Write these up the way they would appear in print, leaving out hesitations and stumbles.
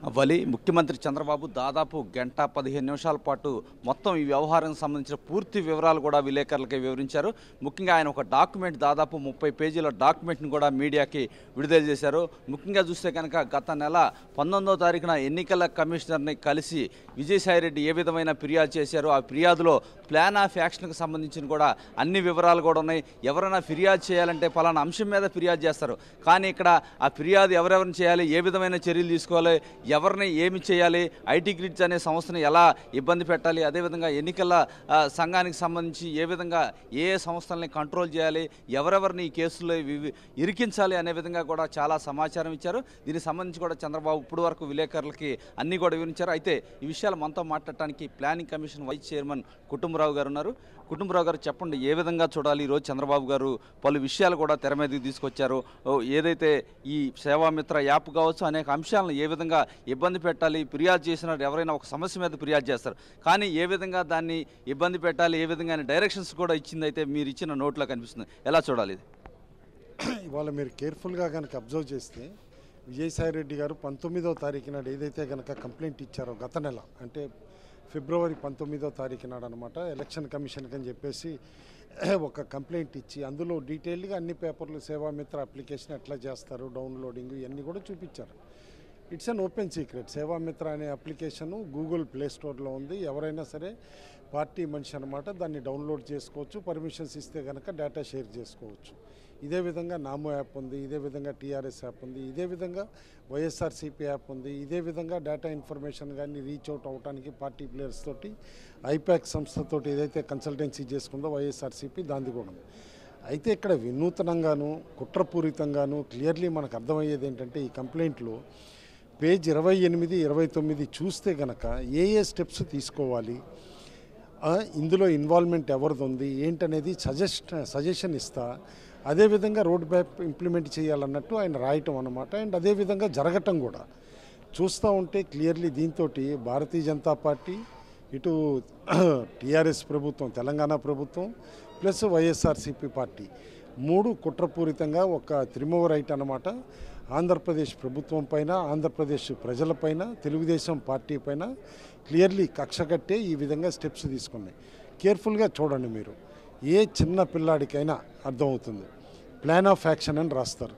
వలి ముఖ్యమంత్రి చంద్రబాబు దాదాపు గంట 15 నిమిషాల పాటు మొత్తం ఈ వ్యవహారానికి సంబంధించిన పూర్తి వివరాలు కూడా విలేకరులకి వివరించారు. ముఖ్యంగా ఆయన ఒక డాక్యుమెంట్ దాదాపు 30 పేజీల డాక్యుమెంట్ని కూడా మీడియాకి విడుదల చేశారు. ముఖ్యంగా చూస్తే కనుక గత నెల 19వ తారీఖున ఎన్నికల కమిషనర్ని కలిసి విజయసాయిరెడ్డి ఏ విధమైన ఫిర్యాదు చేశారో ఆ ఫిర్యాదులో ప్లాన్ ఆఫ్ యాక్షన్కి సంబంధించిన కూడా అన్ని వివరాలు కూడా ఉన్నాయి. ఎవరైనా ఫిర్యాదు చేయాలంటే పలానా అంశం మీద ఫిర్యాదు చేస్తారు, కానీ ఇక్కడ ఆ ఫిర్యాదు ఎవరెవరిని చేయాలి, ఏ విధమైన చర్యలు తీసుకోవాలి, ఎవరిని ఏమి చేయాలి, ఐటీ గ్రిడ్స్ అనే సంస్థను ఎలా ఇబ్బంది పెట్టాలి, అదేవిధంగా ఎన్నికల సంఘానికి సంబంధించి ఏ విధంగా ఏ సంస్థల్ని కంట్రోల్ చేయాలి, ఎవరెవరిని ఈ కేసుల్లో ఇరికించాలి అనే విధంగా కూడా చాలా సమాచారం ఇచ్చారు. దీనికి సంబంధించి కూడా చంద్రబాబు ఇప్పుడు వరకు విలేకరులకి అన్నీ కూడా వివరించారు. అయితే ఈ విషయాలు మనతో మాట్లాడటానికి planning commission vice chairman Kutumbarao గారు ఉన్నారు. కుటుంబరావు గారు, చెప్పండి, ఏ విధంగా చూడాలి? ఈరోజు చంద్రబాబు గారు పలు విషయాలు కూడా తెర మీదకి తీసుకొచ్చారు. ఏదైతే ఈ సేవామిత్ర యాప్ కావచ్చు, అనేక అంశాలను ఏ విధంగా ఇబ్బంది పెట్టాలి, ఫిర్యాదు చేసిన ఎవరైనా ఒక సమస్య మీద ఫిర్యాదు చేస్తారు, కానీ ఏ విధంగా దాన్ని ఇబ్బంది పెట్టాలి, ఏ విధంగా డైరెక్షన్స్ కూడా ఇచ్చింది అయితే మీరు ఇచ్చిన నోట్లో కనిపిస్తుంది. ఎలా చూడాలి ఇది? ఇవాళ మీరు కేర్ఫుల్గా కనుక అబ్జర్వ్ చేస్తే విజయసాయిరెడ్డి గారు 19వ తారీఖు నాడు ఏదైతే కనుక కంప్లైంట్ ఇచ్చారో గత నెల, అంటే ఫిబ్రవరి 19వ తారీఖు నాడు అనమాట, ఎలక్షన్ కమిషన్కి అని చెప్పేసి ఒక కంప్లైంట్ ఇచ్చి అందులో డీటెయిల్గా అన్ని పేపర్లు సేవామిత్ర అప్లికేషన్ ఎట్లా చేస్తారు, డౌన్లోడింగ్ ఇవన్నీ కూడా చూపించారు. It's an open secret. Seva Mitra అనే అప్లికేషను గూగుల్ ప్లే స్టోర్లో ఉంది. ఎవరైనా సరే పార్టీ మనిషి అనమాట దాన్ని డౌన్లోడ్ చేసుకోవచ్చు. పర్మిషన్స్ ఇస్తే కనుక డేటా షేర్ చేసుకోవచ్చు. ఇదే విధంగా నామో యాప్ ఉంది, ఇదే విధంగా టీఆర్ఎస్ యాప్ ఉంది, ఇదే విధంగా వైఎస్ఆర్సీపీ యాప్ ఉంది, ఇదే విధంగా డేటా ఇన్ఫర్మేషన్ కానీ రీచ్ అవుట్ అవడానికి పార్టీ ప్లేయర్స్ తోటి ఐపాక్ సంస్థతోటి ఏదైతే కన్సల్టెన్సీ చేసుకుందో వైఎస్ఆర్సీపీ దాన్ని కూడా ఉంది. అయితే ఇక్కడ వినూతనంగాను కుట్రపూరితంగాను క్లియర్లీ మనకు అర్థమయ్యేది ఏంటంటే ఈ కంప్లైంట్లో పేజ్ 28, 29 చూస్తే కనుక ఏ స్టెప్స్ తీసుకోవాలి, ఇందులో ఇన్వాల్వ్మెంట్ ఎవరిది ఉంది ఏంటనేది సజెషన్ ఇస్తా, అదేవిధంగా రోడ్ మ్యాప్ ఇంప్లిమెంట్ చేయాలన్నట్టు ఆయన రాయటం అన్నమాట. అండ్ అదేవిధంగా జరగటం కూడా చూస్తూ ఉంటే క్లియర్లీ దీంతో భారతీయ జనతా పార్టీ, ఇటు టీఆర్ఎస్ ప్రభుత్వం, తెలంగాణ ప్రభుత్వం ప్లస్ వైఎస్ఆర్సీపీ పార్టీ మూడు కుట్రపూరితంగా ఒక త్రిమూవ రైట్ అన్నమాట. ఆంధ్రప్రదేశ్ ప్రభుత్వం పైన, ఆంధ్రప్రదేశ్ ప్రజలపైన, తెలుగుదేశం పార్టీ పైన క్లియర్లీ కక్ష కట్టే ఈ విధంగా స్టెప్స్ తీసుకున్నాయి. కేర్ఫుల్గా చూడండి మీరు, ఏ చిన్న పిల్లాడికైనా అర్థమవుతుంది. ప్లాన్ ఆఫ్ యాక్షన్ అని రాస్తారు.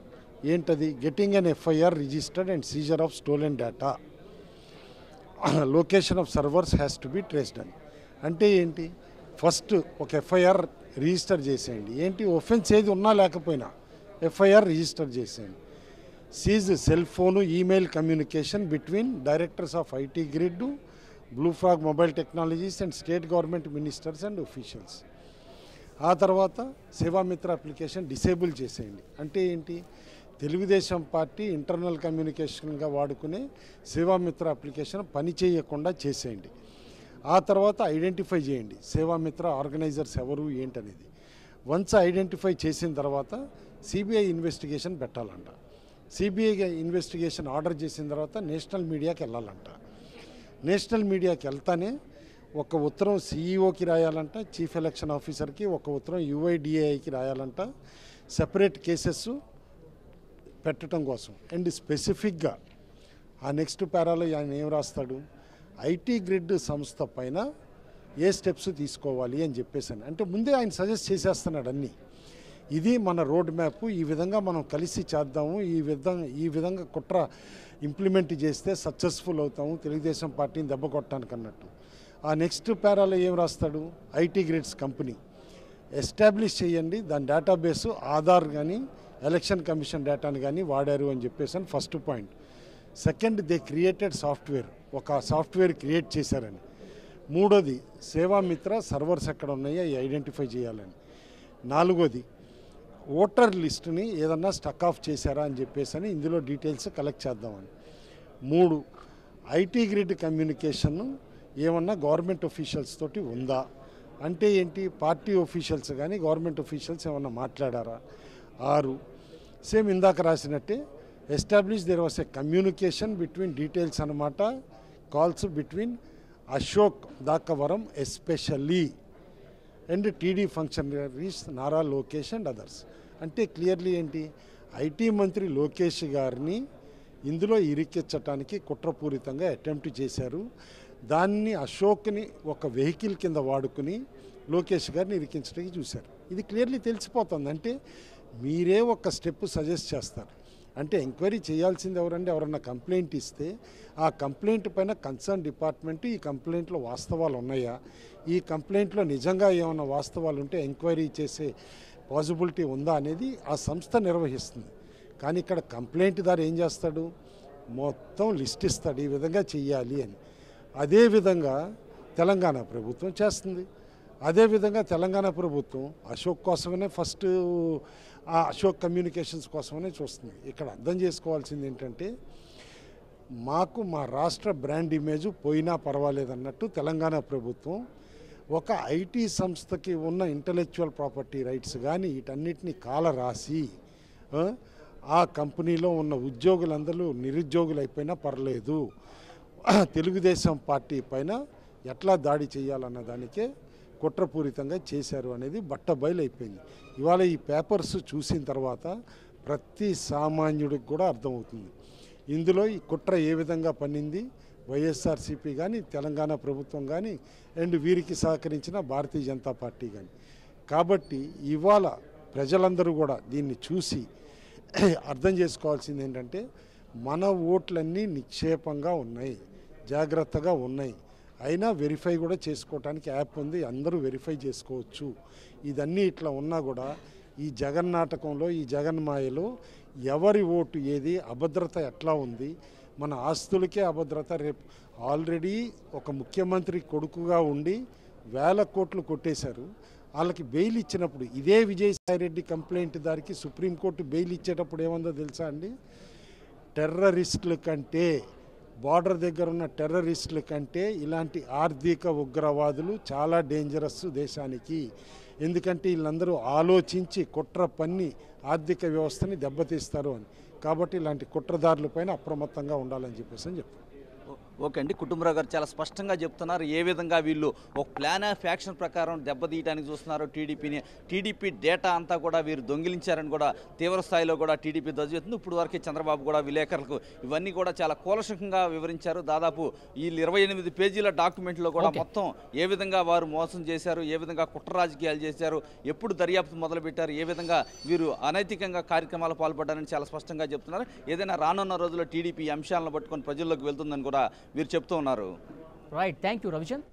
ఏంటది? Getting an FIR registered and Caesar of stolen data, location of servers has to be traced అని. అంటే ఏంటి? ఫస్ట్ ఒక ఎఫ్ఐఆర్ రిజిస్టర్ చేసేయండి. ఏంటి? ఒఫెన్స్ ఏది ఉన్నా లేకపోయినా ఎఫ్ఐఆర్ రిజిస్టర్ చేసేయండి. Seize cell phone, email communication between directors of IT grid, blue frog mobile technologies and state government ministers and officials. ఆ తర్వాత సేవామిత్ర అప్లికేషన్ డిసేబుల్ చేసేయండి. అంటే ఏంటి? తెలుగుదేశం పార్టీ ఇంటర్నల్ కమ్యూనికేషన్గా వాడుకునే సేవామిత్ర అప్లికేషన్ పని చేయకుండా చేసేయండి. ఆ తర్వాత ఐడెంటిఫై చేయండి సేవామిత్ర ఆర్గనైజర్స్ ఎవరు ఏంటనేది. వన్స్ ఐడెంటిఫై చేసిన తర్వాత సిబిఐ ఇన్వెస్టిగేషన్ పెట్టాలంట. సిబిఐ ఇన్వెస్టిగేషన్ ఆర్డర్ చేసిన తర్వాత నేషనల్ మీడియాకి వెళ్ళాలంట. నేషనల్ మీడియాకి వెళ్తానే ఒక ఉత్తరం సిఈఓకి రాయాలంట, చీఫ్ ఎలక్షన్ ఆఫీసర్కి, ఒక ఉత్తరం యుఐడిఏఐకి రాయాలంట, సెపరేట్ కేసెస్ పెట్టడం కోసం. అండ్ స్పెసిఫిక్గా ఆ నెక్స్ట్ పారాలో ఆయన ఏం రాస్తాడు? ఐటీ గ్రిడ్ సంస్థ పైన ఏ స్టెప్స్ తీసుకోవాలి అని చెప్పేసాను. అంటే ముందే ఆయన సజెస్ట్ చేసేస్తున్నాడు అన్నీ. ఇది మన రోడ్ మ్యాప్, ఈ విధంగా మనం కలిసి చేద్దాము, ఈ విధంగా కుట్ర ఇంప్లిమెంట్ చేస్తే సక్సెస్ఫుల్ అవుతాము తెలుగుదేశం పార్టీని దెబ్బ కొట్టడానికి అన్నట్టు. ఆ నెక్స్ట్ పారాలో ఏం రాస్తాడు? ఐటీ గ్రిడ్స్ కంపెనీ ఎస్టాబ్లిష్ చేయండి, దాని డేటాబేసు ఆధార్ కానీ ఎలక్షన్ కమిషన్ డేటాని కానీ వాడారు అని చెప్పేసి first point. Second, they created software, ఒక సాఫ్ట్వేర్ క్రియేట్ చేశారని. మూడోది, సేవామిత్ర సర్వర్స్ ఎక్కడ ఉన్నాయో అవి ఐడెంటిఫై చేయాలని. నాలుగోది, ఓటర్ లిస్టుని ఏదన్నా స్టక్ ఆఫ్ చేశారా అని చెప్పేసి ఇందులో డీటెయిల్స్ కలెక్ట్ చేద్దామని. మూడు, ఐటీ గ్రిడ్ కమ్యూనికేషన్ ఏమన్నా గవర్నమెంట్ ఒఫీషియల్స్ తోటి ఉందా, అంటే ఏంటి? పార్టీ ఒఫీషియల్స్ కానీ గవర్నమెంట్ ఒఫీషియల్స్ ఏమన్నా మాట్లాడారా. ఆరు, సేమ్ ఇందాక రాసినట్టే establish there was a communication between details అనమాట, calls between Ashok Dakavaram especially and TD functionaries Nara Lokesh and others. అంటే క్లియర్లీ ఏంటి? ఐటీ మంత్రి లోకేష్ గారిని ఇందులో ఇరికించటానికి కుట్రపూరితంగా అటెంప్ట్ చేశారు. దాన్ని అశోక్ని ఒక వెహికల్ కింద వాడుకుని లోకేష్ గారిని ఇరికించడానికి చూశారు. ఇది క్లియర్లీ తెలిసిపోతుంది. అంటే మీరే ఒక స్టెప్ సజెస్ట్ చేస్తారు. అంటే ఎంక్వైరీ చేయాల్సింది ఎవరండి? ఎవరన్నా కంప్లైంట్ ఇస్తే ఆ కంప్లైంట్ పైన కన్సర్న్ డిపార్ట్మెంట్ ఈ కంప్లైంట్లో వాస్తవాలు ఉన్నాయా, ఈ కంప్లైంట్లో నిజంగా ఏమైనా వాస్తవాలు ఉంటే ఎంక్వైరీ చేసే పాసిబిలిటీ ఉందా అనేది ఆ సంస్థ నిర్వహిస్తుంది. కానీ ఇక్కడ కంప్లైంట్ దారు ఏం చేస్తాడు? మొత్తం లిస్ట్ ఇస్తాడు, ఈ విధంగా చెయ్యాలి అని. అదేవిధంగా తెలంగాణ ప్రభుత్వం చేస్తుంది. అదేవిధంగా తెలంగాణ ప్రభుత్వం అశోక్ కోసమనే ఫస్ట్ ఆ అశోక్ కమ్యూనికేషన్స్ కోసమనే చూస్తుంది. ఇక్కడ అర్థం చేసుకోవాల్సింది ఏంటంటే మాకు మా రాష్ట్ర బ్రాండ్ ఇమేజ్ పోయినా పర్వాలేదన్నట్టు తెలంగాణ ప్రభుత్వం ఒక ఐటీ సంస్థకి ఉన్న ఇంటలెక్చువల్ ప్రాపర్టీ రైట్స్ కానీ వీటన్నిటిని కాల రాసి ఆ కంపెనీలో ఉన్న ఉద్యోగులందరూ నిరుద్యోగులు అయిపోయినా పర్లేదు, తెలుగుదేశం పార్టీ పైన ఎట్లా దాడి చేయాలన్న దానికే కుట్రపూరితంగా చేశారు అనేది బట్టబయలైపోయింది. ఇవాళ ఈ పేపర్స్ చూసిన తర్వాత ప్రతి సామాన్యుడికి కూడా అర్థమవుతుంది ఇందులో ఈ కుట్ర ఏ విధంగా పన్నింది. వైఎస్ఆర్సీపీ కానీ తెలంగాణ ప్రభుత్వం కానీ అండ్ వీరికి సహకరించిన భారతీయ జనతా పార్టీ కానీ. కాబట్టి ఇవాళ ప్రజలందరూ కూడా దీన్ని చూసి అర్థం చేసుకోవాల్సింది ఏంటంటే మన ఓట్లన్నీ నిక్షేపంగా ఉన్నాయి, జాగ్రత్తగా ఉన్నాయి. అయినా వెరిఫై కూడా చేసుకోవడానికి యాప్ ఉంది, అందరూ వెరిఫై చేసుకోవచ్చు. ఇదన్నీ ఇట్లా ఉన్నా కూడా ఈ జగన్ నాటకంలో, ఈ జగన్ మాయలో ఎవరి ఓటు ఏది, అభద్రత ఎట్లా ఉంది, మన ఆస్తులకే అభద్రత. రేపు ఆల్రెడీ ఒక ముఖ్యమంత్రి కొడుకుగా ఉండి 1000 కోట్లు కొట్టేశారు. వాళ్ళకి బెయిల్ ఇచ్చినప్పుడు ఇదే విజయసాయిరెడ్డి కంప్లైంట్ దానికి సుప్రీంకోర్టు బెయిల్ ఇచ్చేటప్పుడు ఏముందో తెలుసా అండి? టెర్రరిస్టుల కంటే, బార్డర్ దగ్గర ఉన్న టెర్రరిస్టుల కంటే ఇలాంటి ఆర్థిక ఉగ్రవాదులు చాలా డేంజరస్ దేశానికి. ఎందుకంటే వీళ్ళందరూ ఆలోచించి కుట్ర పన్ని ఆర్థిక వ్యవస్థని దెబ్బతీస్తారు అని. కాబట్టి ఇలాంటి కుట్రదారులపైన అప్రమత్తంగా ఉండాలని చెప్పేసి చెప్తాను. ఓకే అండి, కుటుంబరావు గారు చాలా స్పష్టంగా చెప్తున్నారు ఏ విధంగా వీళ్ళు ఒక ప్లాన్ ఆఫ్ యాక్షన్ ప్రకారం దెబ్బతీయడానికి చూస్తున్నారు టీడీపీని. టీడీపీ డేటా అంతా కూడా వీరు దొంగిలించారని కూడా తీవ్ర స్థాయిలో కూడా టీడీపీ ధ్వజెత్తుంది. ఇప్పుడు వరకు చంద్రబాబు కూడా విలేకరులకు ఇవన్నీ కూడా చాలా కూలశంకంగా వివరించారు. దాదాపు ఈ 28 పేజీల డాక్యుమెంట్లో కూడా మొత్తం ఏ విధంగా వారు మోసం చేశారు, ఏ విధంగా కుట్ర రాజకీయాలు చేశారు, ఎప్పుడు దర్యాప్తు మొదలుపెట్టారు, ఏ విధంగా వీరు అనైతికంగా కార్యక్రమాలు పాల్పడ్డారని చాలా స్పష్టంగా చెప్తున్నారు. ఏదైనా రానున్న రోజుల్లో టీడీపీ అంశాలను పట్టుకొని ప్రజల్లోకి వెళ్తుందని కూడా వీరు చెప్తూ ఉన్నారు. Right, thank you Ravichand.